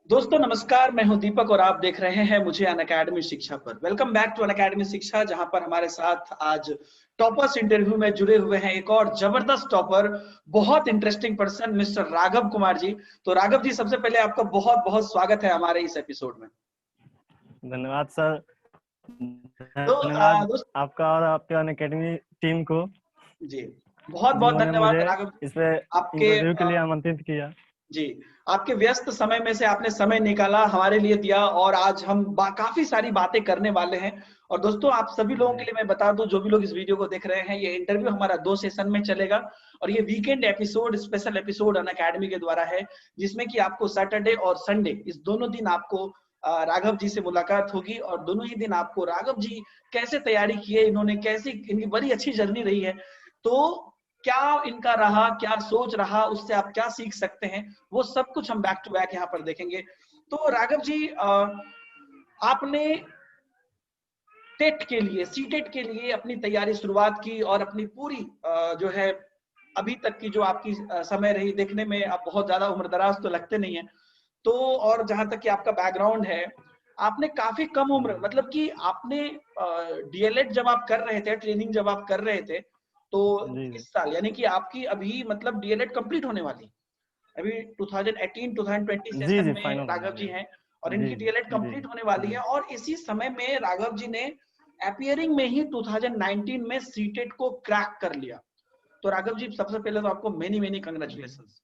दोस्तों नमस्कार, मैं हूं दीपक और आप देख रहे हैं मुझे अनअकैडमी शिक्षा पर। वेलकम बैक टू अनअकैडमी शिक्षा, जहां पर हमारे साथ आज टॉपर्स इंटरव्यू में जुड़े हुए हैं एक और जबरदस्त टॉपर, बहुत interesting person mister Raghav Kumar ji. तो राघव जी, सबसे पहले आपका बहुत बहुत स्वागत है हमारे इस एपिसोड में। धन्यवाद सर। तो धन्यवाद आपका और आपके अनअकैडमी टीम को, जी, बहुत बहुत जिन्होंने धन्यवाद मुझे राघव इस पे आपके इंटरव्यू के लिए आमंत्रित किया। जी, आपके व्यस्त समय में से आपने समय निकाला, हमारे लिए दिया और आज हम काफ़ी सारी बातें करने वाले हैं। और दोस्तों, आप सभी लोगों के लिए मैं बता दूं, जो भी लोग इस वीडियो को देख रहे हैं, ये इंटरव्यू हमारा 2 सेशन में चलेगा और ये weekend episode, special episode Unacademy के द्वारा है, जिसमें कि आपको सैटरडे और संडे इस दोनों दिन आपको राघव जी से मुलाकात होगी और दोनों ही दिन आपको राघव जी कैसे तैयारी किए, इन्होंने कैसी, इनकी बड़ी अच्छी जर्नी रही है। तो क्या इनका रहा, क्या सोच रहा, उससे आप क्या सीख सकते हैं, वो सब कुछ हम बैक टू बैक यहाँ पर देखेंगे। तो राघव जी, आपने टेट के लिए, सीटेट के लिए अपनी तैयारी शुरुआत की और अपनी पूरी जो है अभी तक की जो आपकी समय रही, देखने में आप बहुत ज्यादा उम्रदराज तो लगते नहीं है। तो और जहां तक कि आपका बैकग्राउंड है, आपने काफी कम उम्र, मतलब कि आपने डीएलएड जब आप कर रहे थे, ट्रेनिंग जब आप कर रहे थे, तो जी इस साल यानी कि आपकी अभी मतलब डीएलएड कंप्लीट होने वाली, अभी 2018 2020 जी सेशन जी में फाइनल होने राघव वाली जी है। हैं और जी इनकी डीएलएड जी कंप्लीट होने वाली जी है। और इसी समय में राघव जी ने अपियरिंग में ही 2019 में सीटेट को क्रैक कर लिया। तो राघव जी, सबसे पहले तो आपको मेनी मेनी कंग्रेचुलेशंस।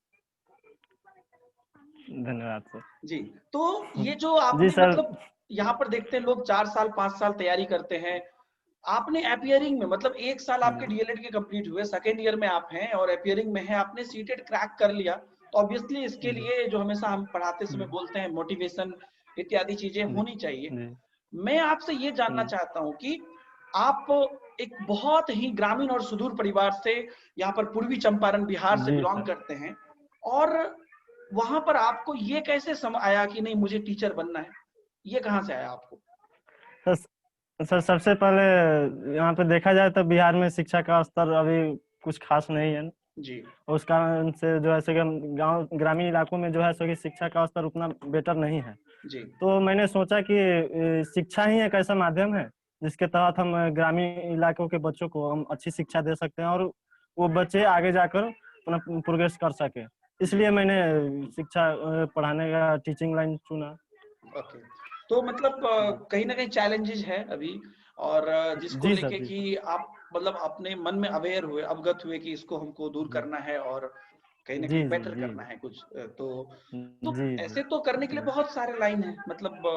धन्यवाद सर। जी, तो ये जो जी आपने सर। मतलब यहाँ पर देखते हैं लोग 4 साल 5 साल तैयारी करते हैं, आपने अपियरिंग में मतलब 1 साल आपके डीएलएड के कंप्लीट हुए, सेकंड ईयर में आप हैं और अपियरिंग में है, आपने सीटेट क्रैक कर लिया। तो ऑब्वियसली इसके जी लिए जो हमेशा हम पढ़ाते समय जी बोलते हैं, मोटिवेशन इत्यादि चीजें जी होनी चाहिए। जी मैं आपसे ये जानना जी चाहता हूँ कि आप एक बहुत ही ग्रामीण और सुदूर परिवार से, यहाँ पर पूर्वी चंपारण बिहार से जी बिलोंग सर। करते हैं, और वहां पर आपको ये कैसे समझ आया कि नहीं मुझे टीचर बनना है? ये कहाँ से आया आपको? सर सबसे पहले यहाँ पे देखा जाए तो बिहार में शिक्षा का स्तर अभी कुछ खास नहीं है। जी उस कारण से जो है सो कि गांव ग्रामीण इलाकों में जो है सो कि शिक्षा का स्तर उतना बेटर नहीं है। जी तो मैंने सोचा कि शिक्षा ही एक ऐसा माध्यम है जिसके तहत हम ग्रामीण इलाकों के बच्चों को हम अच्छी शिक्षा दे सकते हैं और वो बच्चे आगे जाकर अपना प्रोग्रेस कर सके। जी इसलिए मैंने शिक्षा पढ़ाने का टीचिंग लाइन चुना। ओके। तो मतलब जी कहीं ना कहीं चैलेंजेस है अभी, और जिसको जी सर। लेके जी कि सर। आप मतलब अपने मन में अवेयर हुए, अवगत हुए कि इसको हमको दूर जी करना है और कहीं ना जी कहीं जी बेटर जी करना है कुछ। तो जी जी ऐसे तो करने के लिए बहुत सारे लाइन है, मतलब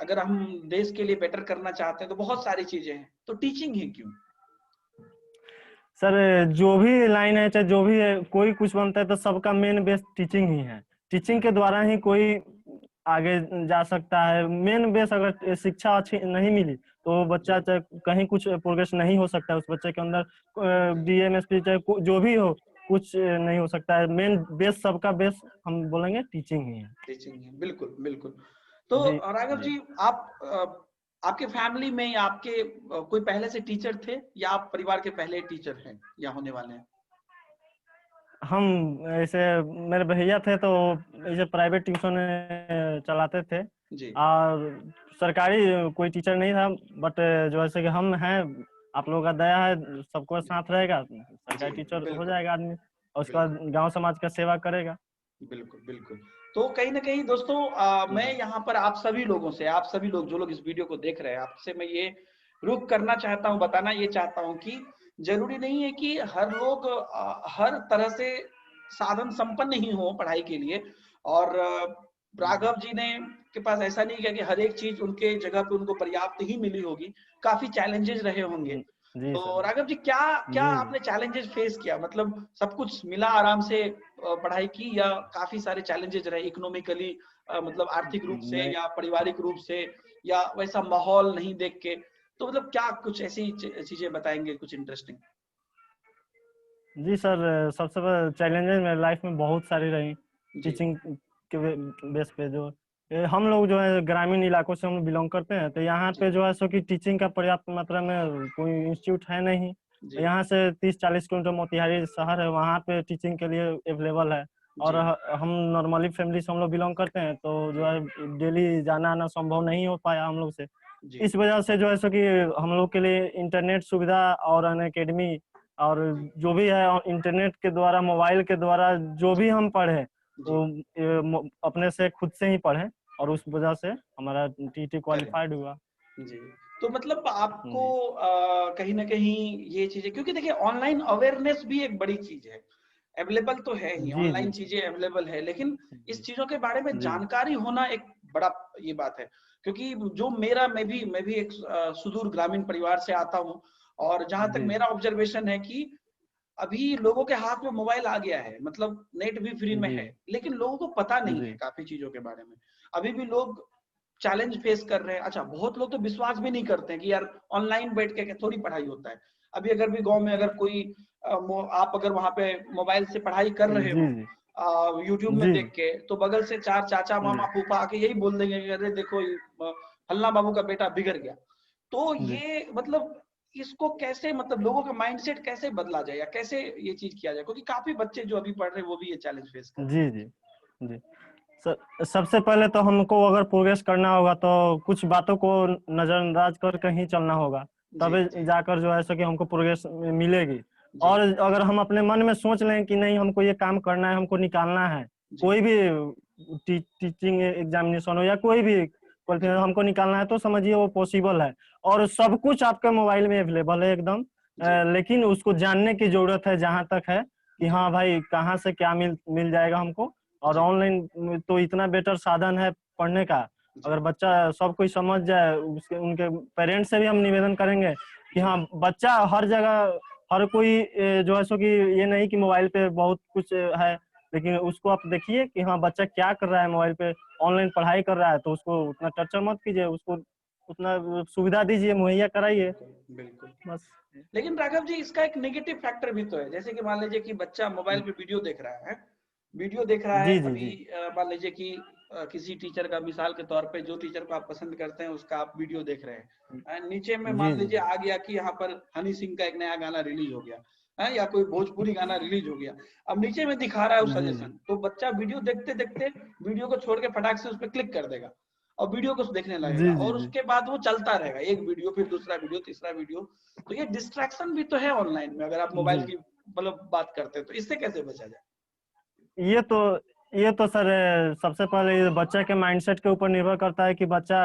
अगर हम देश के लिए बेटर करना चाहते हैं तो बहुत सारी चीजें हैं, तो टीचिंग ही क्यों? सर जो भी लाइन है, चाहे जो भी है, कोई कुछ बनता है तो सबका मेन बेस टीचिंग ही है। टीचिंग के द्वारा ही कोई आगे जा सकता है। मेन बेस अगर शिक्षा अच्छी नहीं मिली तो वो जी बच्चा चाहे कहीं कुछ प्रोग्रेस नहीं हो सकता है। उस बच्चे के अंदर डीएमएसपी चाहे जो भी हो, कुछ नहीं हो सकता है। मेन बेस, सबका बेस हम बोलेंगे टीचिंग ही है। टीचिंग है, बिल्कुल बिल्कुल। तो जी राघव जी। जी, आप आपके फैमिली में या आपके कोई पहले से टीचर थे, या आप परिवार के पहले टीचर हैं या होने वाले हैं? हम ऐसे, मेरे भैया थे तो ऐसे प्राइवेट ट्यूशन चलाते थे जी और सरकारी कोई टीचर नहीं था। बट जो है कि हम हैं, आप लोगों का दया है, सबको जी साथ रहेगा, जी, सरकारी टीचर हो बिल्कुल जाएगा आदमी और उसके बाद बिल्कुल गांव समाज का सेवा करेगा। बिल्कुल बिल्कुल। तो कहीं ना कहीं दोस्तों, मैं जी यहाँ पर आप सभी लोगों से, आप सभी लोग जो लोग इस वीडियो को देख रहे हैं, आपसे मैं ये रुक करना चाहता हूँ, बताना ये चाहता हूँ कि जरूरी नहीं है कि हर लोग हर तरह से साधन संपन्न ही हो पढ़ाई के लिए। और राघव जी ने के पास ऐसा नहीं किया कि हर एक चीज उनके जगह पे उनको पर्याप्त ही मिली होगी, काफी चैलेंजेस रहे होंगे। जी तो सर। राघव जी, क्या क्या जी जी। आपने चैलेंजेस फेस किया, मतलब सब कुछ मिला आराम से पढ़ाई की, या काफी सारे चैलेंजेस रहे इकोनॉमिकली, मतलब आर्थिक रूप से नहीं। या पारिवारिक रूप से, या वैसा माहौल नहीं देख के? तो मतलब क्या कुछ ऐसी चीजें बताएंगे कुछ इंटरेस्टिंग? जी सर, सबसे बड़ा चैलेंजेस मेरे लाइफ में बहुत सारी रही। जी टीचिंग के बेस पे जो हम लोग जो है ग्रामीण इलाकों से हम बिलोंग करते हैं, तो यहाँ जी पे जो है सो कि टीचिंग का पर्याप्त मात्रा में कोई इंस्टीट्यूट है नहीं। जी यहाँ से 30-40 किलोमीटर मोतिहारी शहर है, वहाँ पे टीचिंग के लिए अवेलेबल है। और जी, हम नॉर्मली फैमिली से हम लोग बिलोंग करते हैं, तो जो है डेली जाना आना संभव नहीं हो पाया हम लोग से। जी, इस वजह से जो है सो कि हम लोग के लिए इंटरनेट सुविधा और अन अकेडमी और जो भी है इंटरनेट के द्वारा, मोबाइल के द्वारा जो जी, भी हम पढ़े जी, वो अपने से खुद से ही पढ़े, और उस वजह से हमारा टीटी करेक्ट। क्वालिफाइड हुआ। जी, तो मतलब आपको जी कहीं न कहीं ये चीज़ें, क्योंकि देखिए ऑनलाइन अवेयरनेस भी एक बड़ी चीज़ है। अवेलेबल तो है ही, जी जी ऑनलाइन चीज़ें अवेलेबल है, लेकिन जी इस चीज़ों के बारे में जी जानकारी होना एक बड़ा ये बात है। क्योंकि जो मैं भी एक सुदूर ग्रामीण परिवार से आता हूँ, और जहाँ तक जी मेरा ऑब्जर्वेशन है कि अभी लोगों के हाथ में मोबाइल आ गया है, मतलब नेट भी फ्री में जी है, लेकिन लोगों को पता नहीं है जी काफ़ी चीज़ों के बारे में। अभी भी लोग चैलेंज फेस कर रहे हैं। अच्छा, बहुत लोग तो विश्वास भी नहीं करते हैं कि यार ऑनलाइन बैठ के थोड़ी पढ़ाई होता है। अभी अगर भी गाँव में अगर कोई आप अगर वहाँ पे मोबाइल से पढ़ाई कर रहे जी हो यूट्यूब में जी देख के, तो बगल से 4 चाचा, जी मामा, फूफा आके यही बोल देंगे कि अरे देखो फलना बाबू का बेटा बिगड़ गया। तो जी ये मतलब इसको कैसे, मतलब लोगों का माइंडसेट कैसे बदला जाए या कैसे ये चीज़ किया जाए? क्योंकि काफ़ी बच्चे जो अभी पढ़ रहे हैं वो भी ये चैलेंज फेस कर रहे हैं। जी जी जी। सबसे पहले तो हमको अगर प्रोग्रेस करना होगा तो कुछ बातों को नजरअंदाज करके ही चलना होगा, जी, तभी जी, जाकर जो है सो कि हमको प्रोग्रेस मिलेगी। जी, और अगर हम अपने मन में सोच लें कि नहीं हमको ये काम करना है, हमको निकालना है, जी, कोई भी टीचिंग एग्जामिनेशन हो या कोई भी जी, qualification हमको निकालना है, तो समझिए वो पॉसिबल है। और सब कुछ आपके मोबाइल में अवेलेबल है एकदम। जी, लेकिन उसको जानने की जरूरत है, जहां तक है कि जी, हाँ भाई कहाँ से क्या मिल मिल जाएगा हमको। और जी, ऑनलाइन तो इतना बेटर साधन है पढ़ने का। जी, अगर बच्चा सब कुछ समझ जाए, उसके उनके पेरेंट्स से भी हम निवेदन करेंगे कि जी, हाँ बच्चा हर जगह, हर कोई जो है सो कि ये नहीं कि मोबाइल पे बहुत कुछ है, लेकिन उसको आप देखिए कि हाँ बच्चा क्या कर रहा है मोबाइल पे, ऑनलाइन पढ़ाई कर रहा है, तो उसको उतना टर्चर मत कीजिए, उसको उतना सुविधा दीजिए, मुहैया कराइए बिल्कुल, बिल्कुल। बस। लेकिन राघव जी, इसका एक नेगेटिव फैक्टर भी तो है। जैसे कि मान लीजिए कि बच्चा मोबाइल पे वीडियो देख रहा है जी जी अभी, जी मान लीजिए कि किसी टीचर का, मिसाल के तौर पे जो टीचर को आप पसंद करते हैं उसका आप वीडियो देख रहे हैं। नीचे में जी मान जी लीजिए आ गया कि यहाँ पर हनी सिंह का एक नया गाना रिलीज हो गया है, या कोई भोजपुरी गाना रिलीज हो गया। अब नीचे में दिखा रहा है वो जी जी सजेशन, तो बच्चा वीडियो देखते देखते वीडियो को छोड़ के फटाक से उस पर क्लिक कर देगा और वीडियो को देखने लगेगा, जी जी और जी उसके बाद वो चलता रहेगा, एक वीडियो फिर दूसरा वीडियो, तीसरा वीडियो। तो ये डिस्ट्रैक्शन भी तो है ऑनलाइन में, अगर आप जी। मोबाइल की मतलब बात करते हैं, तो इससे कैसे बचा जाए? ये तो ये तो सर सबसे पहले ये बच्चे के माइंडसेट के ऊपर निर्भर करता है कि बच्चा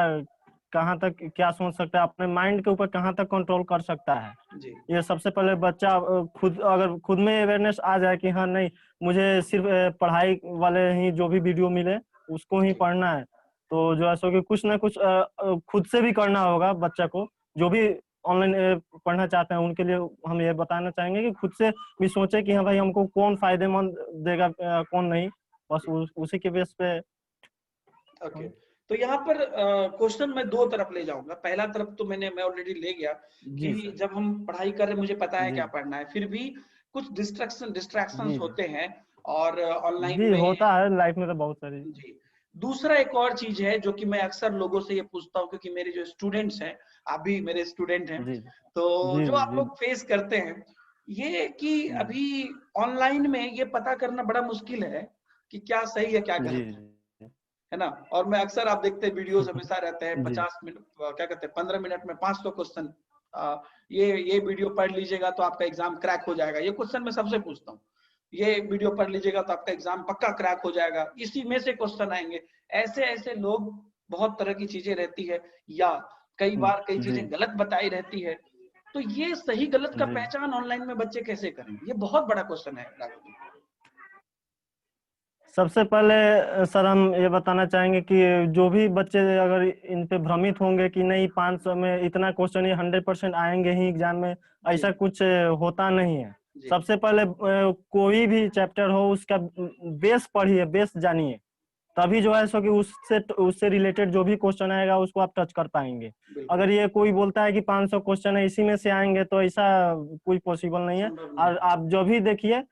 कहाँ तक क्या सोच सकता है, अपने माइंड के ऊपर कहाँ तक कंट्रोल कर सकता है। जी, ये सबसे पहले बच्चा खुद, अगर खुद में अवेयरनेस आ जाए कि हाँ नहीं मुझे सिर्फ पढ़ाई वाले ही जो भी वीडियो मिले उसको ही जी, पढ़ना है, तो जो है सो कि कुछ ना कुछ खुद से भी करना होगा बच्चा को। जो भी ऑनलाइन पढ़ना चाहते हैं उनके लिए हम ये बताना चाहेंगे कि खुद से भी सोचे कि हाँ भाई हमको कौन फायदेमंद देगा, कौन नहीं, बस जी। उसी के बेस पे ओके। हम। तो यहाँ पर क्वेश्चन मैं 2 तरफ ले जाऊँगा। पहला तरफ तो मैं ऑलरेडी ले गया जी कि सर। जब हम पढ़ाई कर रहे हैं, मुझे पता है जी क्या पढ़ना है, फिर भी कुछ डिस्ट्रैक्शंस जी जी होते हैं, और ऑनलाइन जी में। होता है लाइफ में तो बहुत सारी। जी। दूसरा एक और चीज़ है जो कि मैं अक्सर लोगों से ये पूछता हूँ, क्योंकि मेरे जो स्टूडेंट्स हैं, आप भी मेरे स्टूडेंट हैं, जी तो जी जो जी आप जी लोग फेस करते हैं, ये कि जी अभी ऑनलाइन में ये पता करना बड़ा मुश्किल है कि क्या सही है, क्या जी गलत है ना? और मैं अक्सर, आप देखते हैं वीडियोज़ हमेशा रहते हैं जी 50 मिनट, क्या कहते हैं 15 मिनट में 500 क्वेश्चन, ये वीडियो पढ़ लीजिएगा तो आपका एग्ज़ाम क्रैक हो जाएगा। ये क्वेश्चन मैं सबसे पूछता हूँ। ये वीडियो पढ़ लीजिएगा तो आपका एग्ज़ाम पक्का क्रैक हो जाएगा। इसी में से क्वेश्चन आएँगे। ऐसे-ऐसे लोग, बहुत तरह की चीज़ें रहती है, या कई बार कई जी चीज़ें गलत बताई रहती है। तो ये सही गलत का जी। पहचान ऑनलाइन में बच्चे कैसे करें? ये बहुत बड़ा क्वेश्चन है राघव जी। सबसे पहले सर हम ये बताना चाहेंगे कि जो भी बच्चे अगर इन पे भ्रमित होंगे कि नहीं 500 में इतना क्वेश्चन ये 100% आएंगे ही एग्जाम में, जी, ऐसा कुछ होता नहीं है। जी, सबसे पहले कोई भी चैप्टर हो उसका बेस पढ़िए, बेस जानिए, तभी जो है सो कि उससे उससे रिलेटेड जो भी क्वेश्चन आएगा उसको आप टच कर पाएंगे। बिल्कुल। अगर ये कोई बोलता है कि 500 क्वेश्चन है इसी में से आएंगे, तो ऐसा कोई पॉसिबल नहीं है। संभव नहीं और है। आप जो भी देखिए,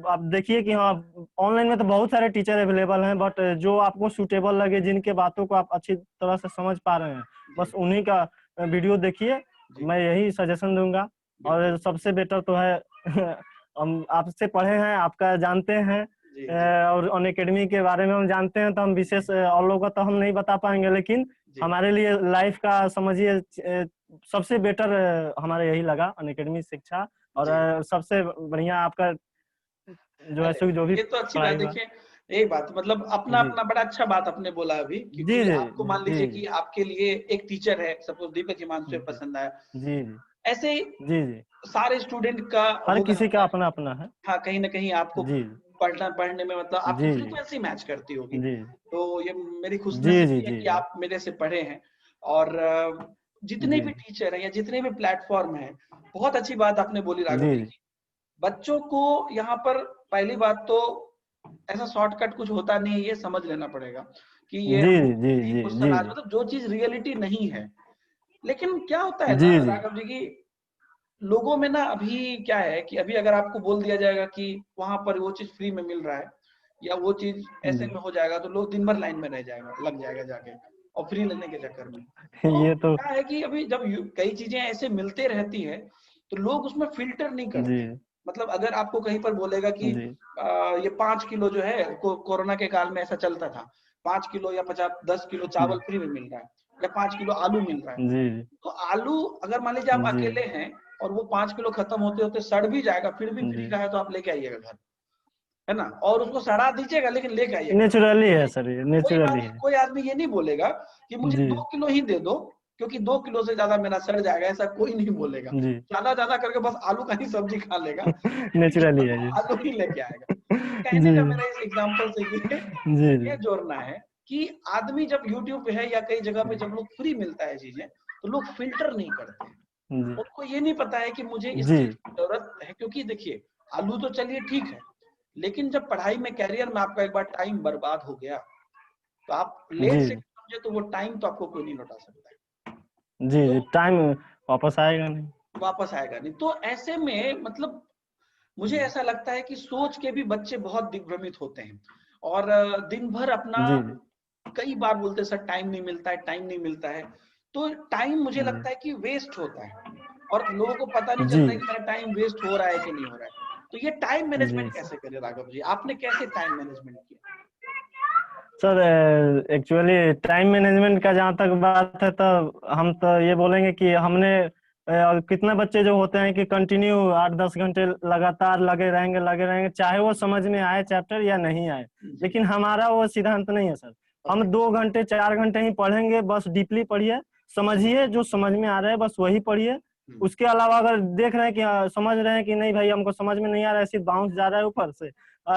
आप देखिए कि हाँ ऑनलाइन में तो बहुत सारे टीचर अवेलेबल हैं, बट जो आपको सूटेबल लगे, जिनके बातों को आप अच्छी तरह से समझ पा रहे हैं, जी, बस उन्हीं का वीडियो देखिए। जी, मैं यही सजेशन दूंगा। बिल्कुल। और सबसे बेटर तो है हम आपसे पढ़े हैं, आपका जानते हैं, जी, जी, और अन अकेडमी के बारे में हम जानते हैं, तो हम विशेष और लोगों का तो हम नहीं बता पाएंगे, लेकिन जी, हमारे लिए लाइफ का समझिए सबसे बेटर हमारा यही लगा अन अकेडमी शिक्षा। और जी। सबसे बढ़िया आपका जो है अरे सो जो भी ये तो अच्छी बात, पढ़ाई हुआ। देखिए यही बात मतलब अपना जी अपना बड़ा अच्छा बात आपने बोला अभी, जी क्योंकि जी आपको मान जी लीजिए कि आपके लिए एक टीचर है, सपोज दीपक हिमांशु जी पसंद आया, जी ऐसे ही जी जी। सारे स्टूडेंट का हर होगा किसी का अपना। अपना अपना है। हाँ, कहीं न कहीं आपको जी पढ़ने में मतलब आपकी जी जी फ्रीक्वेंसी मैच करती होगी। जी तो ये मेरी जी जी खुशनसीबी है जी कि जी आप मेरे से पढ़े हैं। और जितने जी भी टीचर हैं या जितने भी प्लेटफ़ॉर्म हैं, बहुत अच्छी बात आपने बोली राघव जी जी की। बच्चों को यहाँ पर पहली बात तो ऐसा शॉर्टकट कुछ होता नहीं है, ये समझ लेना पड़ेगा कि ये जी हम जी यही जी क्वेश्चन जी आज मतलब जो चीज़ रियलिटी नहीं है। लेकिन क्या होता है जी ना जी राघव जी की लोगों में ना अभी क्या है कि अभी अगर आपको बोल दिया जाएगा कि वहां पर वो चीज फ्री में मिल रहा है या वो चीज ऐसे में हो जाएगा, तो लोग दिन भर लाइन में रह जाएगा, लग जाएगा जाके, और फ्री लेने के चक्कर में। तो ये तो क्या है कि अभी जब कई चीजें ऐसे मिलते रहती है तो लोग उसमें फिल्टर नहीं जी करते। मतलब अगर आपको कहीं पर बोलेगा कि जी ये 5 किलो जो है कोरोना के काल में ऐसा चलता था, 5 किलो या 50 10 किलो जी चावल फ्री में मिल रहा है या 5 किलो आलू मिल रहा है। जी तो आलू अगर मान लीजिए आप जी अकेले हैं और वो 5 किलो खत्म होते होते सड़ भी जाएगा, फिर भी फ्री जी का है तो आप लेके आइएगा घर, है ना, और उसको सड़ा दीजिएगा लेकिन लेके आइएगा। नेचुरली है सर, ये कोई नेचुरली बात है। कोई आदमी ये नहीं बोलेगा कि मुझे जी 2 किलो ही दे दो, क्योंकि 2 किलो से ज्यादा मेरा सड़ जाएगा, ऐसा कोई नहीं बोलेगा। जी ज्यादा ज्यादा करके बस आलू का ही सब्जी खा लेगा, लेकिन नेचुरली है केवल जी। आलू ही लेके आएगा। तो कहने जी का मेरा इस एग्जाम्पल से जी जी ये जोड़ना है कि आदमी जब यूट्यूब पे है या कई जगह पे जब लोग फ्री मिलता है चीजें, तो लोग फिल्टर नहीं करते हैं। जी उनको ये नहीं पता है कि मुझे इस जी चीज की जरूरत है, क्योंकि देखिए आलू तो चलिए ठीक है, लेकिन जब पढ़ाई में कैरियर में आपका एक बार टाइम बर्बाद हो गया, तो आप लेट जी से समझे तो वो टाइम तो आपको कोई नहीं लौटा सकता है। जी जी तो टाइम वापस आएगा नहीं। वापस आएगा नहीं। तो ऐसे में मतलब मुझे ऐसा लगता है कि सोच के भी बच्चे बहुत दिग्भ्रमित होते हैं और दिन भर अपना जी जी कई बार बोलते हैं सर टाइम नहीं मिलता है, टाइम नहीं मिलता है। तो टाइम मुझे जी लगता है कि वेस्ट होता है और लोगों को पता नहीं जी चलता है कि मेरा टाइम वेस्ट हो रहा है कि नहीं हो रहा है। तो ये टाइम जी मैनेजमेंट कैसे करें राघव जी? आपने कैसे टाइम मैनेजमेंट किया? सर, एक्चुअली टाइम मैनेजमेंट का जहाँ तक बात है, तो हम तो ये बोलेंगे कि हमने कितने बच्चे जो होते हैं कि कंटिन्यू 8-10 घंटे लगातार लगे रहेंगे, चाहे वो समझ में आए चैप्टर या नहीं आए। जी, लेकिन हमारा वो सिद्धांत नहीं है सर। हम ओके। 2 घंटे 4 घंटे ही पढ़ेंगे, बस डीपली पढ़िए, समझिए, जो समझ में आ रहा है बस वही पढ़िए। हुँ, उसके अलावा अगर देख रहे हैं कि समझ रहे हैं कि नहीं भाई हमको समझ में नहीं आ रहा है, सिर्फ बाउंस जा रहा है ऊपर से,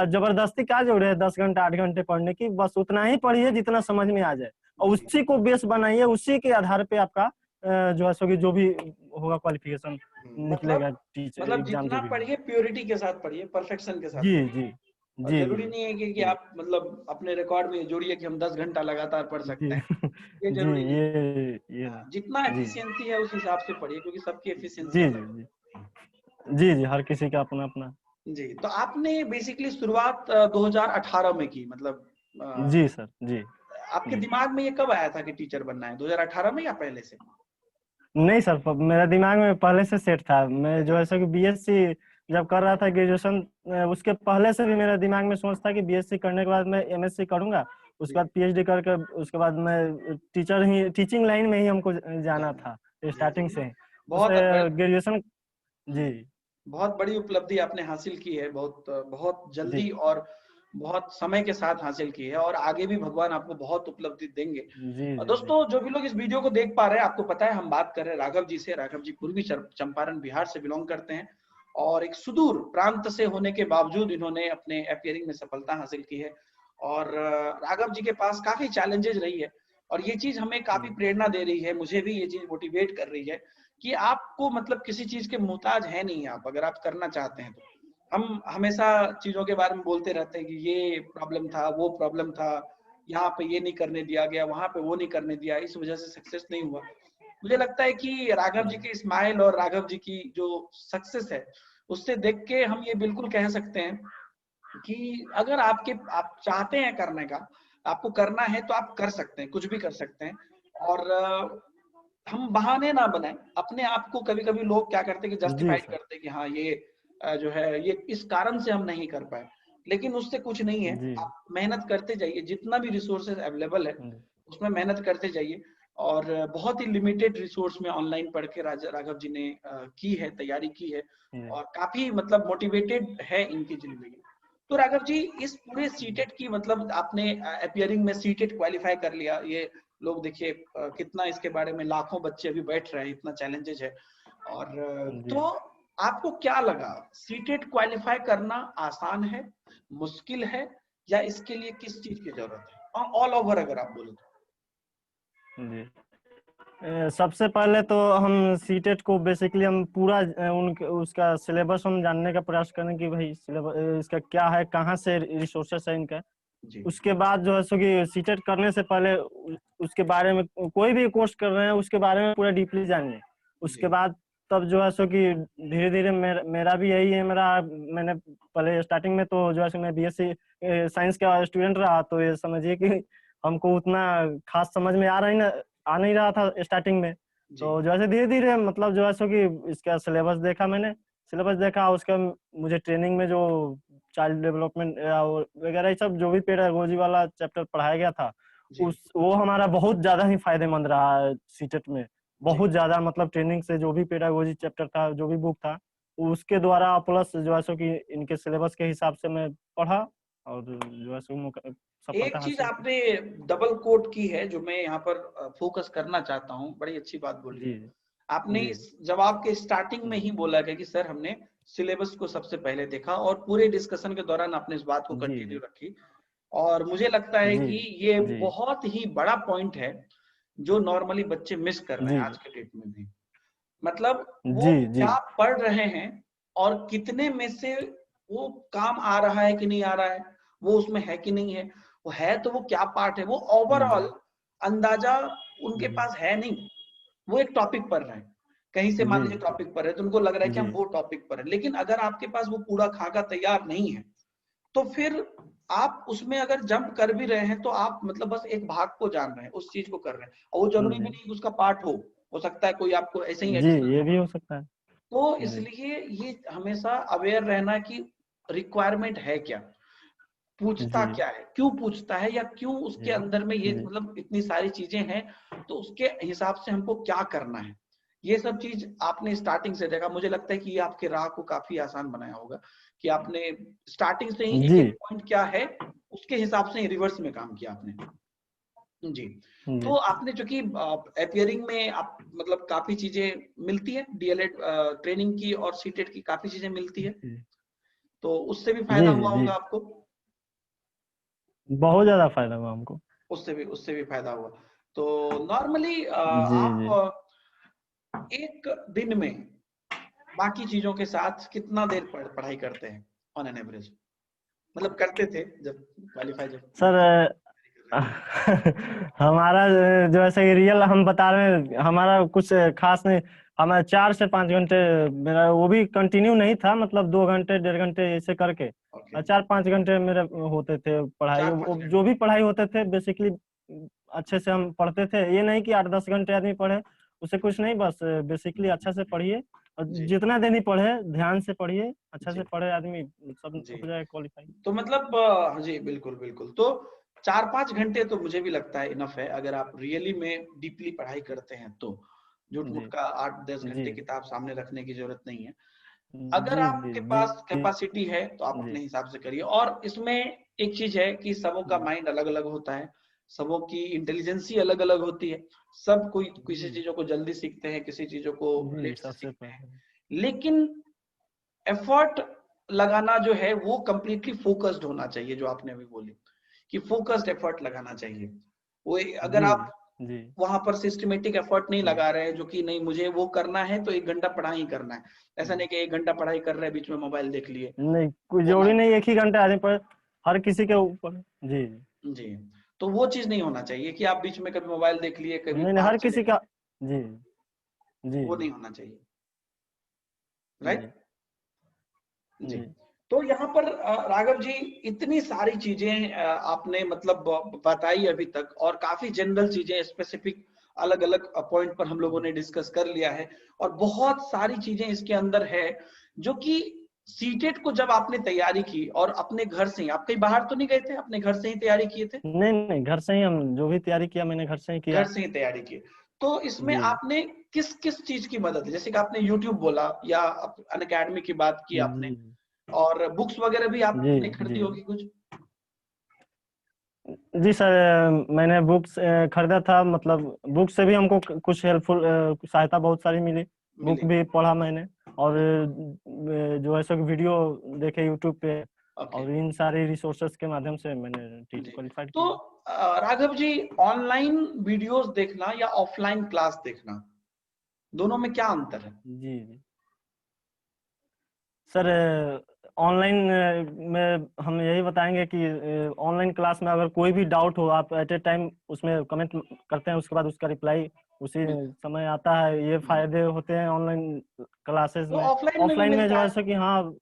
जबरदस्ती क्या जरूरत है 10 घंटे 8 घंटे पढ़ने की? बस उतना ही पढ़िए जितना समझ में आ जाए, और जी। उसी को बेस बनाइए, उसी के आधार पे आपका जो है सो कि जो भी होगा क्वालिफिकेशन निकलेगा, टीचर मतलब एग्जाम जितना जो भी होगा। पढ़िए प्योरिटी के साथ पढ़िए, परफेक्शन के साथ जी पढ़िए। जी और जी ज़रूरी जी नहीं है कि जी आप मतलब अपने रिकॉर्ड में जोड़िए कि हम 10 घंटा लगातार पढ़ जी सकते हैं, ये जी ज़रूरी नहीं है। ये हाँ, जितना जी एफिशिएंसी है उस हिसाब से पढ़िए, क्योंकि सबकी एफिशिएंसी जी अलग जी होती जी जी जी हर किसी का अपना अपना। है। जी, तो आपने बेसिकली शुरुआत 2018 में की, मतलब अ, जी सर जी आपके जी। दिमाग में ये कब आया था कि टीचर बनना है? 2018 में या पहले से? नहीं सर, मेरा दिमाग में पहले से सेट था। मैं जो है सो कि बीएससी जब कर रहा था ग्रेजुएशन, उसके पहले से भी मेरे दिमाग में सोच था कि बीएससी करने के बाद मैं एमएससी करूंगा, उसके जी, बाद पीएचडी करके उसके बाद मैं टीचिंग लाइन में ही हमको जाना जाना। था जी, स्टार्टिंग जी। से ही। बहुत उससे ग्रेजुएशन। हुँ। जी बहुत बड़ी उपलब्धि आपने हासिल की है, बहुत बहुत जी जल्दी और बहुत समय के साथ हासिल की है, और आगे भी भगवान आपको बहुत उपलब्धि देंगे। जी जी जी दोस्तों जो भी लोग इस वीडियो को देख पा रहे हैं, आपको पता है हम बात कर रहे हैं राघव जी से। राघव जी पूर्वी चंपारण बिहार से बिलोंग करते हैं और एक सुदूर प्रांत से होने के बावजूद इन्होंने अपने अपीयरिंग में सफलता हासिल की है। और राघव जी के पास काफी चैलेंजेस रही है और ये चीज हमें काफी प्रेरणा दे रही है, मुझे भी ये चीज मोटिवेट कर रही है कि आपको मतलब किसी चीज के मोहताज है नहीं आप, अगर आप करना चाहते हैं तो। हम हमेशा चीजों के बारे में बोलते रहते हैं कि ये प्रॉब्लम था, वो प्रॉब्लम था, यहाँ पे ये नहीं करने दिया गया, वहां पे वो नहीं करने दिया, इस वजह से सक्सेस नहीं हुआ। मुझे लगता है कि राघव जी के स्माइल और राघव जी की जो सक्सेस है, उससे देख के हम ये बिल्कुल कह सकते हैं कि अगर आप चाहते हैं करने का, आपको करना है तो आप कर सकते हैं, कुछ भी कर सकते हैं। और हम बहाने ना बनाएं अपने आप को। कभी कभी लोग क्या करते हैं कि जी जस्टिफाइड सर करते हैं कि हाँ ये जो है ये इस कारण से हम नहीं कर पाए। लेकिन उससे कुछ नहीं है, जी आप मेहनत करते जाइए, जितना भी रिसोर्सेज अवेलेबल है उसमें मेहनत करते जाइए। और बहुत ही लिमिटेड रिसोर्स में ऑनलाइन पढ़ के राघव जी ने की है, तैयारी की है, और काफी मतलब मोटिवेटेड है इनकी जिंदगी। तो राघव जी, इस पूरे सीटेट की मतलब आपने अपियरिंग में सीटेट क्वालिफाई कर लिया, ये लोग देखिए कितना इसके बारे में लाखों बच्चे अभी बैठ रहे हैं, इतना चैलेंजेस है। और तो आपको क्या लगा, सीटेट क्वालिफाई करना आसान है, मुश्किल है, या इसके लिए किस चीज की जरूरत है, ऑल ओवर अगर आप बोले तो? जी सबसे पहले तो हम सीटेट को बेसिकली हम पूरा उसका सिलेबस हम जानने का प्रयास करें कि भाई सिलेबस इसका क्या है, कहाँ से रिसोर्सेस है इनका। उसके बाद जो है सो कि सीटेट करने से पहले उसके बारे में, कोई भी कोर्स कर रहे हैं उसके बारे में पूरा डीपली जानिए। उसके बाद तब जो है सो कि धीरे धीरे मेरा भी यही है, मैंने पहले स्टार्टिंग में तो जो है सो मैं बीएससी साइंस का स्टूडेंट रहा, तो ये समझिए कि हमको उतना खास समझ में आ नहीं रहा था स्टार्टिंग में। तो जो है धीरे धीरे मतलब जो है सो कि इसका सिलेबस देखा उसका मुझे ट्रेनिंग में जो चाइल्ड डेवलपमेंट वगैरह सब जो भी पेडागोजी वाला चैप्टर पढ़ाया गया था, वो हमारा बहुत ज्यादा ही फायदेमंद रहा सीटेट में। बहुत ज्यादा मतलब ट्रेनिंग से जो भी पेडागोजी चैप्टर था, जो भी बुक था, उसके द्वारा प्लस जो है सो कि इनके सिलेबस के हिसाब से मैं पढ़ा और जो है सो एक चीज आपने डबल कोट की है जो मैं यहाँ पर फोकस करना चाहता हूँ, बड़ी अच्छी बात बोली है आपने। इस जवाब के स्टार्टिंग में ही बोला गया कि सर हमने सिलेबस को सबसे पहले देखा, और पूरे डिस्कशन के दौरान आपने इस बात को कंटिन्यू रखी। और मुझे लगता है कि ये बहुत ही बड़ा पॉइंट है जो नॉर्मली बच्चे मिस कर रहे हैं आज के डेट में भी। मतलब वो क्या पढ़ रहे हैं और कितने में से वो काम आ रहा है कि नहीं आ रहा है, वो उसमें है कि नहीं है, वो है तो वो क्या पार्ट है, वो ओवरऑल अंदाजा उनके पास है नहीं। वो एक टॉपिक पढ़ रहे हैं, कहीं से मान लीजिए टॉपिक पढ़ रहे हैं तो उनको लग रहा है कि हम वो टॉपिक पढ़ रहे हैं, लेकिन अगर आपके पास वो पूरा खाका तैयार नहीं है तो फिर आप उसमें अगर जंप कर भी रहे हैं तो आप मतलब बस एक भाग को जान रहे हैं, उस चीज को कर रहे हैं, और वो जरूरी भी नहीं कि उसका पार्ट हो सकता है कोई आपको ऐसे ही ये भी हो सकता है। तो इसलिए ये हमेशा अवेयर रहना कि रिक्वायरमेंट है क्या, पूछता क्या है, क्यों पूछता है, या क्यों उसके अंदर में ये मतलब इतनी सारी चीजें हैं, तो उसके हिसाब से हमको क्या करना है। ये सब चीज आपने स्टार्टिंग से देखा, मुझे लगता है कि ये आपके राह को काफी आसान बनाया होगा कि आपने स्टार्टिंग से ही एक एक पॉइंट क्या है उसके हिसाब से रिवर्स में काम किया आपने। जी तो आपने जो कि अपियरिंग में आप मतलब काफी चीजें मिलती है, डीएलएड ट्रेनिंग की और सीटेट की काफी चीजें मिलती है, तो उससे भी फायदा हुआ होगा आपको? बहुत ज्यादा फायदा हुआ हमको, उससे भी फायदा हुआ। तो नॉर्मली आप एक दिन में बाकी चीजों के साथ कितना देर पढ़ाई करते हैं ऑन एन एवरेज, मतलब करते थे जब क्वालिफाई जब सर? हमारा जो ऐसे रियल हम बता रहे हैं, हमारा कुछ खास नहीं। हमारा 4 से 5 घंटे, मेरा वो भी कंटिन्यू नहीं था, मतलब 2 घंटे 1.5 घंटे ऐसे करके 4-5 घंटे मेरे होते थे पढ़ाई। जो भी पढ़ाई होते थे बेसिकली अच्छे से हम पढ़ते थे, ये नहीं कि 8-10 घंटे आदमी पढ़े, उससे कुछ नहीं, बस बेसिकली अच्छा से पढ़िए और जितना दिन ही पढ़े ध्यान से पढ़िए, अच्छा से पढ़े आदमी, सब हो जाए क्वालिफाई। तो मतलब जी बिल्कुल बिल्कुल, तो 4-5 घंटे तो मुझे भी लगता है इनफ है अगर आप रियली में डीपली पढ़ाई करते हैं तो। झूठ मूठ का 8-10 घंटे किताब सामने रखने की जरूरत नहीं है। अगर आपके पास कैपेसिटी है तो आप अपने हिसाब से करिए। और इसमें एक चीज है कि सबों का माइंड अलग अलग होता है, सबों की इंटेलिजेंसी अलग अलग होती है, सब कोई किसी चीजों को जल्दी सीखते हैं, किसी चीजों को लेट से सीखते हैं, लेकिन एफर्ट लगाना जो है वो कंप्लीटली फोकस्ड होना चाहिए। जो आपने अभी बोली कि फोकस्ड एफर्ट लगाना चाहिए, वो अगर आप वहां पर सिस्टमेटिक एफर्ट नहीं लगा रहे हैं जो कि नहीं मुझे वो करना है तो 1 घंटा पढ़ाई करना है, ऐसा नहीं कि 1 घंटा पढ़ाई कर रहे हैं बीच में मोबाइल देख लिए, नहीं कोई जरूरी नहीं 1 ही घंटा आने पर, हर किसी के ऊपर। जी जी तो वो चीज नहीं होना चाहिए कि आप बीच में कभी मोबाइल देख लिए, कभी नहीं, हर किसी का। जी वो नहीं होना चाहिए, राइट जी। तो यहाँ पर राघव जी इतनी सारी चीजें आपने मतलब बताई अभी तक, और काफी जनरल चीजें, स्पेसिफिक अलग अलग पॉइंट पर हम लोगों ने डिस्कस कर लिया है, और बहुत सारी चीजें इसके अंदर है जो कि सीटेट को जब आपने तैयारी की और अपने घर से ही, आप कहीं बाहर तो नहीं गए थे, अपने घर से ही तैयारी किए थे? नहीं नहीं, घर से ही हम जो भी तैयारी किया मैंने घर से ही घर किया। से ही तैयारी की। तो इसमें जी आपने किस किस चीज की मदद, जैसे कि आपने यूट्यूब बोला या अनअकैडमी की बात की आपने, जी और बुक्स वगैरह भी जी आपने खरीदी जी होगी कुछ? जी सर, मैंने बुक्स खरीदा था, मतलब बुक से भी हमको कुछ हेल्पफुल सहायता बहुत सारी मिली। बुक मिली। भी पढ़ा मैंने, और जो है सो वीडियो देखे यूट्यूब पे, ओके। और इन सारे रिसोर्सेज के माध्यम से मैंने टीट जी। क्वालिफाइड तो किया। राघव जी, ऑनलाइन वीडियोस देखना या ऑफलाइन क्लास देखना, दोनों में क्या अंतर है? जी जी सर, ऑनलाइन में हम यही बताएंगे कि ऑनलाइन क्लास में अगर कोई भी डाउट हो, आप एट ए टाइम उसमें कमेंट करते हैं, उसके बाद उसका रिप्लाई उसी मिल समय आता है। ये जी। फायदे होते हैं ऑनलाइन क्लासेस तो में। ऑफलाइन में भी ऑफलाइन में मिलता जो है है सो कि हाँ,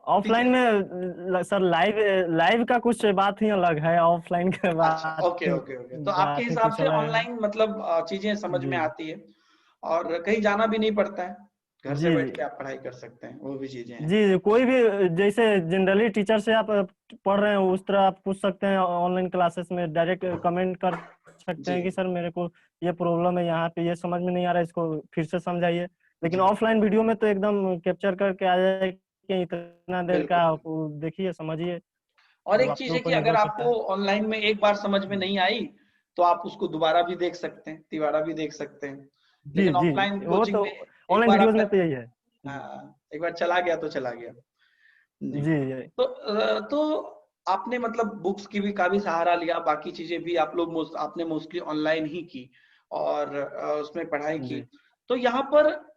ऑफलाइन टीचर? में सर लाइव लाइव का कुछ बात ही अलग है, ऑफलाइन के अच्छा, ओके बात ओके ओके। तो आपके बात ही हिसाब कुछ से अलग है। ऑनलाइन मतलब चीजें समझ में जी आती है, और कहीं जाना भी नहीं पड़ता है, घर से जी बैठ जी के आप पढ़ाई कर सकते हैं, वो भी चीजें हैं। जी जी, कोई भी जैसे जनरली टीचर से आप पढ़ रहे हैं उस तरह आप पूछ सकते हैं। ऑनलाइन क्लासेस में डायरेक्ट कमेंट कर सकते जी। हैं कि सर मेरे को ये प्रॉब्लम है यहाँ पे, ये समझ में नहीं आ रहा है, इसको फिर से समझाइए। लेकिन जी ऑफलाइन वीडियो में तो एकदम कैप्चर करके आ जाए कि इतना देर का बिल्कुल आप बिल्कुल। देखिए समझिए। और अब एक आपके चीज है ऊपर कि अगर निर्भर करता आपको है। ऑनलाइन में एक बार समझ में नहीं आई, तो आप उसको दोबारा भी देख सकते हैं, तिबारा भी देख सकते हैं। जी लेकिन जी, ऑफलाइन वो कोचिंग तो में एक ऑनलाइन बार वीडियोज आपका, में तो यही है। जी हाँ, एक बार चला गया तो चला गया। जी। जी जी तो आपने मतलब बुक्स की भी काफी सहारा लिया, बाकी चीजें भी आप लोग आपने मोस्टली ऑनलाइन ही की, और उसमें पढ़ाई की। जी तो यहाँ पर जी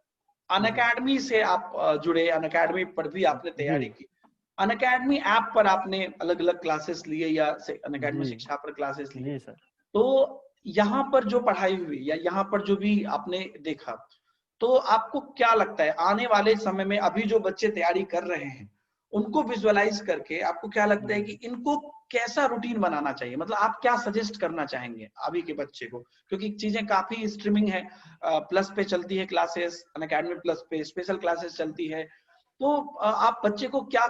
अनअकैडमी से आप जुड़े, अनअकैडमी पर भी आपने जी तैयारी की, अनअकैडमी ऐप पर आपने अलग अलग क्लासेस लिए या अनअकैडमी जी शिक्षा पर क्लासेस लिए, जी सर। तो यहाँ पर जो पढ़ाई हुई या यहाँ पर जो भी आपने देखा, तो आपको क्या लगता है आने वाले समय में अभी जो बच्चे तैयारी कर रहे हैं, उनको विजुअलाइज करके आपको क्या लगता है कि इनको कैसा रूटीन बनाना चाहिए? मतलब आप क्या सजेस्ट करना चाहेंगे अभी के बच्चे को? क्योंकि चीजें काफी स्ट्रीमिंग है, प्लस पे चलती है क्लासेस, अनअकैडमी प्लस पे स्पेशल क्लासेस चलती है। तो आप बच्चे को क्या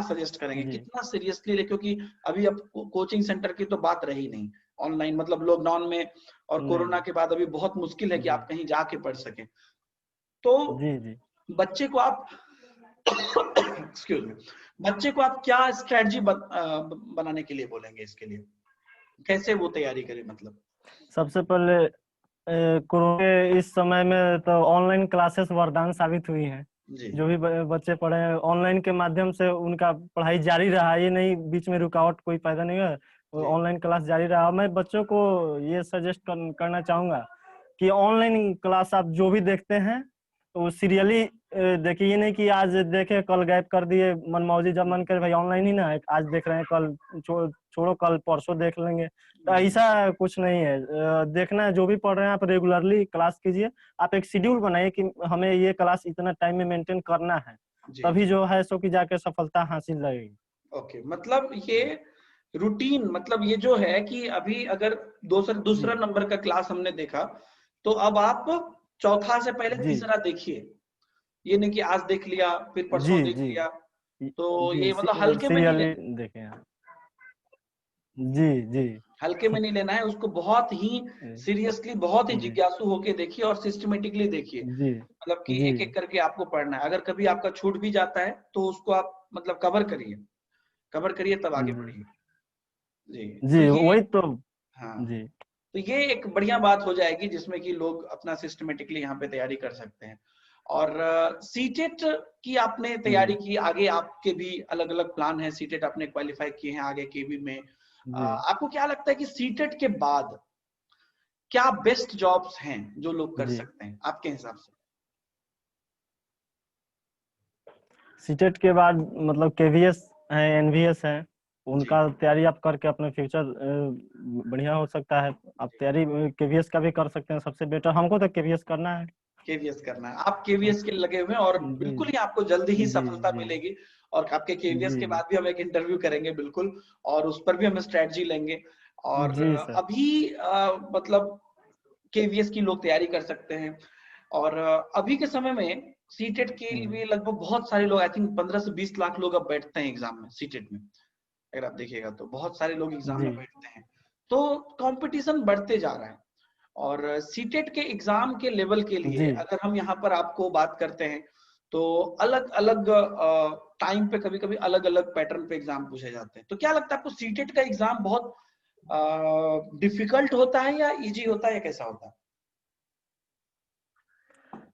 सजेस्ट करेंगे, जी कितना सीरियसली ले? क्योंकि अभी अब कोचिंग सेंटर की तो बात रही नहीं, ऑनलाइन मतलब लॉकडाउन में और नहीं कोरोना नहीं। के बाद अभी बहुत मुश्किल है कि जी आप कहीं जाके पढ़ सकें। तो जी जी बच्चे को आप एक्सक्यूज मी, बच्चे को आप क्या स्ट्रेटजी बनाने के लिए बोलेंगे? इसके लिए कैसे वो तैयारी करे मतलब? सबसे पहले कोरोना के इस समय में तो ऑनलाइन क्लासेस वरदान साबित हुई हैं। जी जो भी बच्चे पढ़े हैं ऑनलाइन के माध्यम से, उनका पढ़ाई जारी रहा, ये नहीं बीच में रुकावट कोई पैदा नहीं हुआ, जी ऑनलाइन क्लास जारी रहा। मैं बच्चों को ये सजेस्ट करना चाहूंगा कि ऑनलाइन क्लास आप जो भी देखते हैं तो सीरियली देखिए। ये नहीं कि आज देखे कल गायब कर दिए, मनमौजी जब मन करे भाई ऑनलाइन ही ना है, आज देख रहे हैं कल छोड़ो कल परसों देख लेंगे, तो जी ऐसा कुछ नहीं है। देखना है जो भी पढ़ रहे हैं आप रेगुलरली क्लास कीजिए। आप एक शेड्यूल बनाइए कि हमें ये क्लास इतना टाइम में मेंटेन करना है, जी तभी जी। जो है सो कि जाके सफलता हासिल लगेगी। ओके, मतलब ये जी रूटीन, मतलब ये जो है कि अभी अगर दूसरा दूसरा जी नंबर का क्लास हमने देखा, तो अब आप चौथा से पहले जी तीसरा देखिए। ये नहीं कि आज देख लिया फिर जी परसों देख जी लिया, तो जी ये मतलब हल्के में नहीं सीरियली लेना, देखे हैं। जी जी हल्के में नहीं लेना है उसको, बहुत ही सीरियसली, बहुत ही जी जिज्ञासु होके देखिए और सिस्टमेटिकली देखिए। जी मतलब कि जी एक एक करके आपको पढ़ना है, अगर कभी आपका छूट भी जाता है तो उसको आप मतलब कवर करिए तब आगे जी बढ़िए। जी। तो जी ये, वही तो। हाँ, जी तो ये एक बढ़िया बात हो जाएगी जिसमें कि लोग अपना सिस्टमेटिकली यहाँ पे तैयारी कर सकते हैं। और सीटेट की आपने जी तैयारी की, आगे आपके भी अलग अलग प्लान है, सीटेट आपने क्वालिफाई किए हैं आगे केवी में। जी आपको क्या लगता है कि सीटेट के बाद क्या बेस्ट जॉब्स हैं जो लोग कर जी सकते हैं आपके हिसाब से? सीटेट के बाद मतलब केवीएस है, एनवीएस है, जी उनका तैयारी आप करके अपने फ्यूचर बढ़िया हो सकता है। आप जी। तैयारी केवीएस का भी कर सकते हैं, सबसे बेटर हमको तो केवीएस करना है। केवीएस करना है, आप केवीएस के लगे हुए हैं और जी बिल्कुल ही आपको जल्दी ही जी सफलता जी मिलेगी। और आपके केवीएस जी के बाद भी हम एक इंटरव्यू करेंगे बिल्कुल, और उस पर भी हम स्ट्रेटजी लेंगे। और जी सर। अभी मतलब केवीएस की लोग तैयारी कर सकते हैं। और अभी के समय में सीटेट के लिए लगभग बहुत सारे लोग, आई थिंक 15 से 20 लाख लोग अब बैठते हैं एग्जाम में सीटेट में। अगर आप देखिएगा तो बहुत सारे लोग एग्जाम में बैठते हैं, तो कंपटीशन बढ़ते जा रहा है। और सीटेट के एग्जाम के लेवल के लिए अगर हम यहाँ पर आपको बात करते हैं तो अलग अलग टाइम पे कभी कभी अलग अलग पैटर्न पे एग्जाम पूछे जाते हैं। तो क्या लगता है आपको सीटेट का एग्जाम बहुत डिफिकल्ट होता है या इजी होता है या कैसा होता है?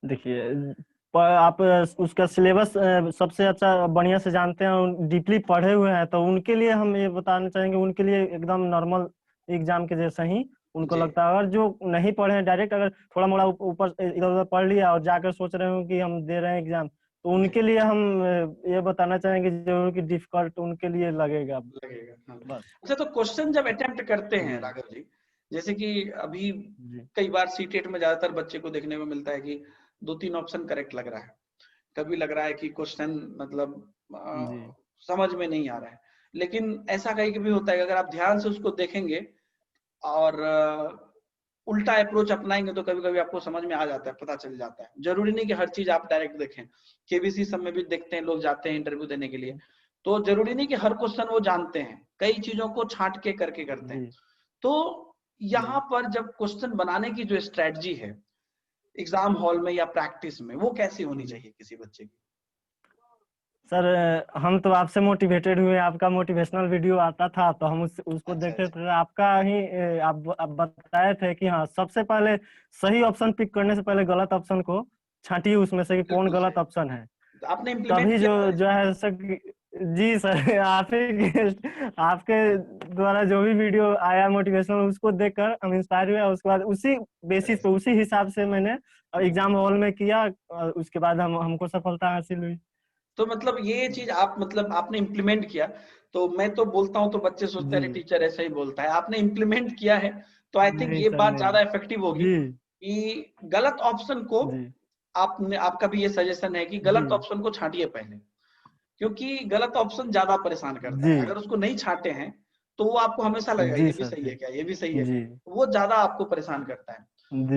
देखिए आप उसका सिलेबस सबसे अच्छा बढ़िया से जानते हैं, डीपली पढ़े हुए हैं, तो उनके लिए हम ये बताना चाहेंगे, उनके लिए एकदम नॉर्मल एग्जाम के जैसा ही उनको लगता है। अगर जो नहीं पढ़े हैं डायरेक्ट, अगर थोड़ा मोड़ा ऊपर इधर उधर पढ़ लिया और जाकर सोच रहे हो कि हम दे रहे हैं एग्जाम, तो उनके लिए हम ये बताना चाहेंगे जो कि डिफिकल्ट उनके लिए लगेगा। हाँ। बस अच्छा, तो क्वेश्चन जब अटेम्प्ट करते हैं राघव जी, जैसे कि अभी कई बार सीटेट में ज्यादातर बच्चे को देखने में मिलता है कि 2-3 ऑप्शन करेक्ट लग रहा है, कभी लग रहा है कि क्वेश्चन मतलब समझ में नहीं आ रहा है। लेकिन ऐसा कहीं कभी होता है कि अगर आप ध्यान से उसको देखेंगे और उल्टा अप्रोच अपनाएंगे तो कभी कभी आपको समझ में आ जाता है, पता चल जाता है। जरूरी नहीं कि हर चीज आप डायरेक्ट देखें, केबीसी सब में भी देखते हैं लोग जाते हैं इंटरव्यू देने के लिए, तो जरूरी नहीं कि हर क्वेश्चन वो जानते हैं, कई चीजों को छांट के करके करते हैं। तो यहाँ पर जब क्वेश्चन बनाने की जो स्ट्रेटजी है एग्जाम हॉल में या प्रैक्टिस में, वो कैसी होनी चाहिए किसी बच्चे की? सर हम तो आपसे मोटिवेटेड हुए, आपका मोटिवेशनल वीडियो आता था तो हम उसको देखते थे, आपका ही आप बताए थे कि हाँ सबसे पहले सही ऑप्शन पिक करने से पहले गलत ऑप्शन को छांटिए उसमें से कि कौन गलत ऑप्शन है। आपने इम्प्लीमेंट तभी जो है सर, जी सर आप ही आपके द्वारा जो भी वीडियो आया मोटिवेशनल उसको देखकर हम इंस्पायर हुए, उसके बाद उसी बेसिस पे उसी हिसाब से मैंने एग्जाम हॉल में किया, उसके बाद हमको सफलता हासिल हुई। तो मतलब ये चीज आप मतलब आपने इम्प्लीमेंट किया, तो मैं तो बोलता हूँ तो बच्चे सोचते हैं टीचर ऐसा ही बोलता है, आपने इम्प्लीमेंट किया है तो आई थिंक ये बात ज्यादा इफेक्टिव होगी कि गलत ऑप्शन को आपने, आपका भी ये सजेशन है कि गलत ऑप्शन को छांटिए पहले, क्योंकि गलत ऑप्शन ज्यादा परेशान करता है। अगर उसको नहीं छांटे हैं तो वो आपको हमेशा लगेगा ये भी सही है क्या, ये भी सही है क्या, वो ज्यादा आपको परेशान करता है।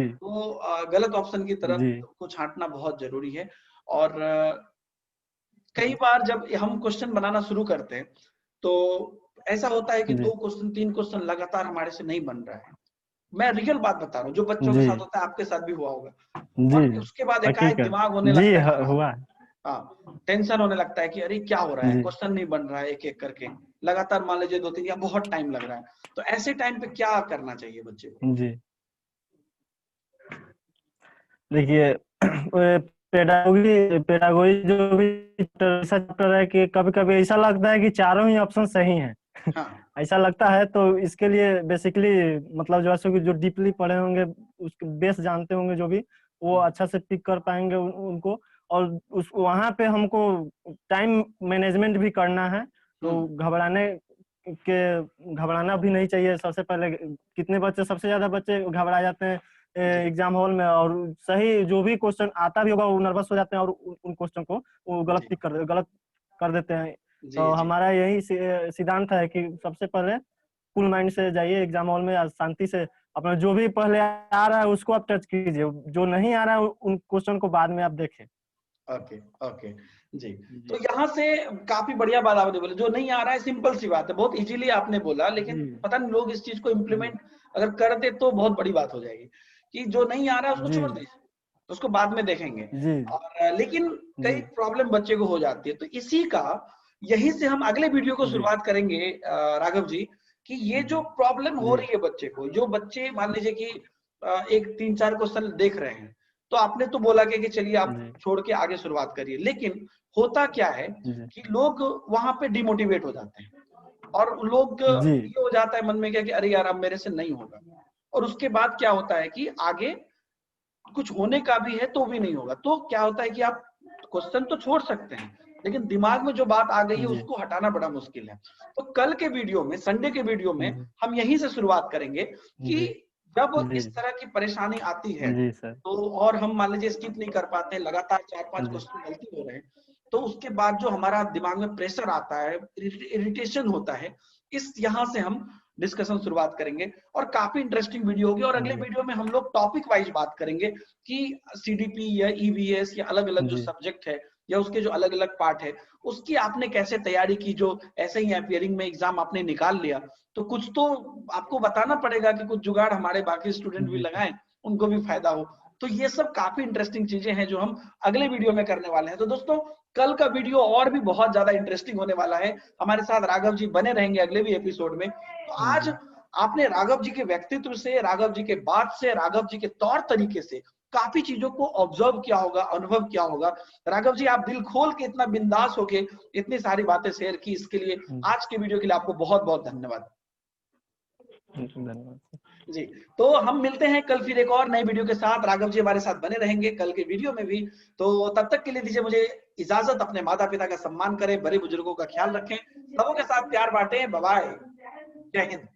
तो गलत ऑप्शन की तरफ को छांटना बहुत जरूरी है। और कई बार जब हम क्वेश्चन बनाना शुरू करते हैं तो ऐसा होता है कि 2 क्वेश्चन 3 क्वेश्चन लगातार हमारे से नहीं बन रहा है। मैं रियल बात बता रहा हूँ, जो बच्चों के साथ होता है आपके साथ भी हुआ होगा। और उसके बाद एकाएक दिमाग होने लगता है हुआ, हाँ टेंशन होने लगता है कि अरे क्या हो रहा है, क्वेश्चन नहीं बन रहा है, एक एक करके लगातार मान लीजिए 2-3 या बहुत टाइम लग रहा है। तो ऐसे टाइम पे क्या करना चाहिए बच्चे को? देखिए पेडागोगी जो भी चैप्टर है कि कभी कभी ऐसा लगता है कि चारों ही ऑप्शन सही हैं। ऐसा लगता है, तो इसके लिए बेसिकली मतलब जो डीपली पढ़े होंगे, उसके बेस जानते होंगे, जो भी वो अच्छा से पिक कर पाएंगे उनको। और उस वहां पे हमको टाइम मैनेजमेंट भी करना है, तो घबराना भी नहीं चाहिए। सबसे पहले कितने बच्चे, सबसे ज्यादा बच्चे घबरा जाते हैं एग्जाम हॉल में, और सही जो भी क्वेश्चन आता भी होगा वो नर्वस हो जाते हैं और उन क्वेश्चन को वो गलत कर देते हैं। तो हमारा यही सिद्धांत है कि सबसे पहले कूल माइंड से जाइए एग्जाम हॉल में, शांति से अपना जो भी पहले आ रहा है उसको आप टच कीजिए, जो नहीं आ रहा है उन क्वेश्चन को बाद में आप देखें। ओके ओके जी। तो यहाँ से काफी बढ़िया बात आपने बोली, जो नहीं आ रहा है सिंपल सी बात है, बहुत इजीली आपने बोला, लेकिन पता नहीं लोग इस चीज को इम्प्लीमेंट अगर कर दे तो बहुत बड़ी बात हो जाएगी कि जो नहीं आ रहा है उसको छोड़ दीजिए, उसको बाद में देखेंगे। और लेकिन कई प्रॉब्लम बच्चे को हो जाती है, तो इसी का यही से हम अगले वीडियो को शुरुआत करेंगे राघव जी, कि ये जो प्रॉब्लम हो रही है बच्चे को, जो बच्चे मान लीजिए कि एक 3-4 क्वेश्चन देख रहे हैं, तो आपने तो बोला कि चलिए आप छोड़ के आगे शुरुआत करिए, लेकिन होता क्या है कि लोग वहां पे डिमोटिवेट हो जाते हैं और लोग ये हो जाता है मन में क्या कि अरे यार अब मेरे से नहीं होगा, और उसके बाद क्या होता है कि आगे कुछ होने का भी है तो भी नहीं होगा। तो क्या होता है कि आप क्वेश्चन तो छोड़ सकते हैं, लेकिन दिमाग में जो बात आ गई है उसको हटाना बड़ा मुश्किल है। तो कल के वीडियो में, संडे के वीडियो में हम यहीं से शुरुआत करेंगे कि जब इस तरह की परेशानी आती है तो, और हम मान लीजिए स्किप नहीं कर पाते हैं, लगातार 4-5 क्वेश्चन गलती हो रहे हैं, तो उसके बाद जो हमारा दिमाग में प्रेशर आता है, इरिटेशन होता है, इस यहाँ से हम डिस्कशन शुरुआत करेंगे और काफी इंटरेस्टिंग वीडियो होगी। और अगले वीडियो में हम लोग टॉपिक वाइज बात करेंगे कि सीडीपी या ईवीएस या अलग अलग जो सब्जेक्ट है या उसके जो अलग अलग पार्ट है उसकी आपने कैसे तैयारी की। जो ऐसे ही अपियरिंग में एग्जाम आपने निकाल लिया तो कुछ तो आपको बताना पड़ेगा कि कुछ जुगाड़ हमारे बाकी स्टूडेंट भी लगाएं, उनको भी फायदा हो। तो ये सब काफी इंटरेस्टिंग चीजें हैं जो हम अगले वीडियो में करने वाले हैं। तो दोस्तों कल का वीडियो और भी बहुत ज्यादा इंटरेस्टिंग होने वाला है। हमारे साथ राघव जी बने रहेंगे अगले भी एपिसोड में। तो आज आपने राघव जी के व्यक्तित्व से, राघव जी के बात से, राघव जी के तौर तरीके से काफी चीजों को ऑब्जर्व किया होगा, अनुभव किया होगा। राघव जी आप दिल खोल के इतना बिंदास होके इतनी सारी बातें शेयर की, इसके लिए आज के वीडियो के लिए आपको बहुत बहुत धन्यवाद। जी, तो हम मिलते हैं कल फिर एक और नई वीडियो के साथ। राघव जी हमारे साथ बने रहेंगे कल के वीडियो में भी। तो तब तक के लिए दीजिए मुझे इजाजत। अपने माता पिता का सम्मान करें, बड़े बुजुर्गों का ख्याल रखें, सबों के साथ प्यार बांटें। बाय बाय, जय हिंद।